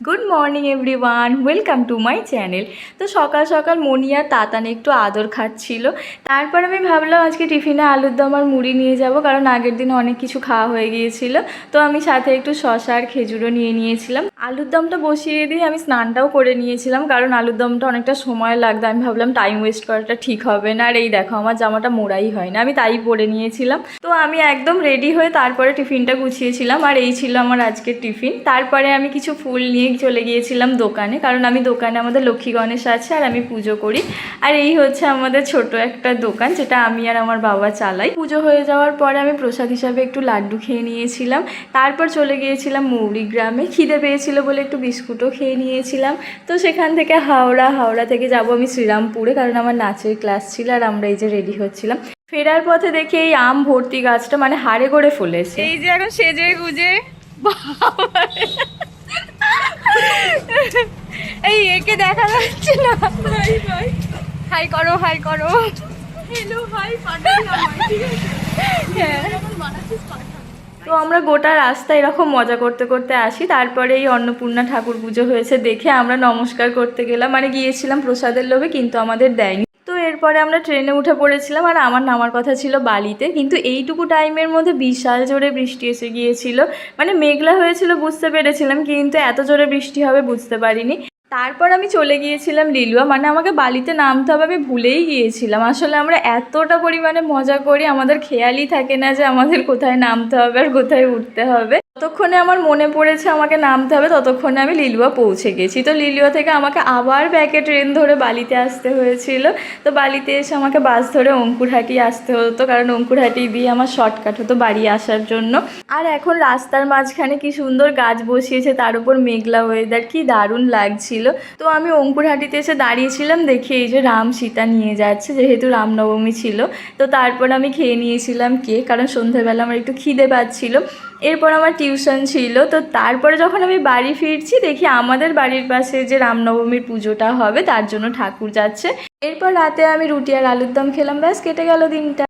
Good morning everyone, welcome to my channel. তো সকাল সকাল মনি আর তাতান একটু আদর খাচ্ছিল। তারপর আমি ভাবলাম আজকে টিফিনে আলুর দম আর মুড়ি নিয়ে যাব, কারণ আগের দিন অনেক কিছু খাওয়া হয়ে গিয়েছিল। তো আমি সাথে একটু শসা আর খেজুরও নিয়ে নিয়েছিলাম। আলুর দমটা বসিয়ে দিয়ে আমি স্নানটাও করে নিয়েছিলাম, কারণ আলুর দমটা অনেকটা সময় লাগতো। আমি ভাবলাম টাইম ওয়েস্ট করাটা ঠিক হবে না। আর এই দেখো, আমার জামাটা মোড়াই হয় না, আমি তাই পরে নিয়েছিলাম। তো আমি একদম রেডি হয়ে তারপরে টিফিনটা গুছিয়েছিলাম, আর এই ছিল আমার আজকের টিফিন। তারপরে আমি কিছু ফুল নিয়ে চলে গিয়েছিলাম দোকানে, কারণ আমি দোকানে আমাদের লক্ষ্মী গণেশ আছে আর আমি পুজো করি। আর এই হচ্ছে আমাদের ছোট একটা দোকান, যেটা আমি আর আমার বাবা চালাই। পুজো হয়ে যাওয়ার পরে আমি প্রসাদ হিসাবে একটু লাড্ডু খেয়ে নিয়েছিলাম। তারপর চলে গিয়েছিলাম মৌরিগ্রামে, খিদে পেয়েছিল বলে একটু বিস্কুটও খেয়ে নিয়েছিলাম। তো সেখান থেকে হাওড়া থেকে যাব আমি শ্রীরামপুরে, কারণ আমার নাচের ক্লাস ছিল। আর আমরা এই যে রেডি হচ্ছিলাম, ফেরার পথে দেখি এই আম ভর্তি গাছটা মানে হাড়ে করে ফলেছে। এই যে এখন সেজে গুজে এই একে দেখা যাচ্ছে না। হাই করো, হাই করো। Hello, hi. তো আমরা গোটা রাস্তা এরকম মজা করতে করতে আসি। তারপরে এই অন্নপূর্ণা ঠাকুর পুজো হয়েছে দেখে আমরা নমস্কার করতে গেলাম, মানে গিয়েছিলাম প্রসাদের লোভে, কিন্তু আমাদের দেয়নি। তো এরপরে আমরা ট্রেনে উঠে পড়েছিলাম, আর আমার নামার কথা ছিল বালিতে, কিন্তু এইটুকু টাইমের মধ্যে বিশাল জোরে বৃষ্টি এসে গিয়েছিল। মানে মেঘলা হয়েছিল বুঝতে পেরেছিলাম, কিন্তু এত জোরে বৃষ্টি হবে বুঝতে পারিনি। তারপর আমি চলে গিয়েছিলাম লিলুয়া, মানে আমাকে বালিতে নামতে হবে আমি ভুলেই গিয়েছিলাম। আসলে আমরা এতটা পরিমাণে মজা করি, আমাদের খেয়ালই থাকে না যে আমাদের কোথায় নামতে হবে আর কোথায় উঠতে হবে। ততক্ষণে আমার মনে পড়েছে আমাকে নামতে হবে, ততক্ষণে আমি লিলুয়া পৌঁছে গেছি। তো লিলুয়া থেকে আমাকে আবার ব্যাকে ট্রেন ধরে বালিতে আসতে হয়েছিল। তো বালিতে এসে আমাকে বাস ধরে অঙ্কুরহাটি আসতে হতো, কারণ অঙ্কুরহাটি দিয়ে আমার শর্টকাট হতো বাড়ি আসার জন্য। আর এখন রাস্তার মাঝখানে কি সুন্দর গাছ বসিয়েছে, তার উপর মেঘলা ওয়েদার, কি দারুণ লাগছিল। তো আমি অঙ্কুরহাটিতে এসে দাঁড়িয়েছিলাম, দেখি এই যে রাম সীতা নিয়ে যাচ্ছে, যেহেতু রামনবমী ছিল। তো তারপর আমি খেয়ে নিয়েছিলাম কেক, কারণ সন্ধ্যেবেলা আমার একটু খিদে পাচ্ছিল। এরপর আমার টিউশন ছিল। তো তারপরে যখন আমি বাড়ি ফিরছি, দেখি আমাদের বাড়ির পাশে যে রামনবমীর পুজোটা হবে তার জন্য ঠাকুর যাচ্ছে। এরপর রাতে আমি রুটি আর আলুর দম খেলাম, ব্যাস কেটে গেল দিনটা।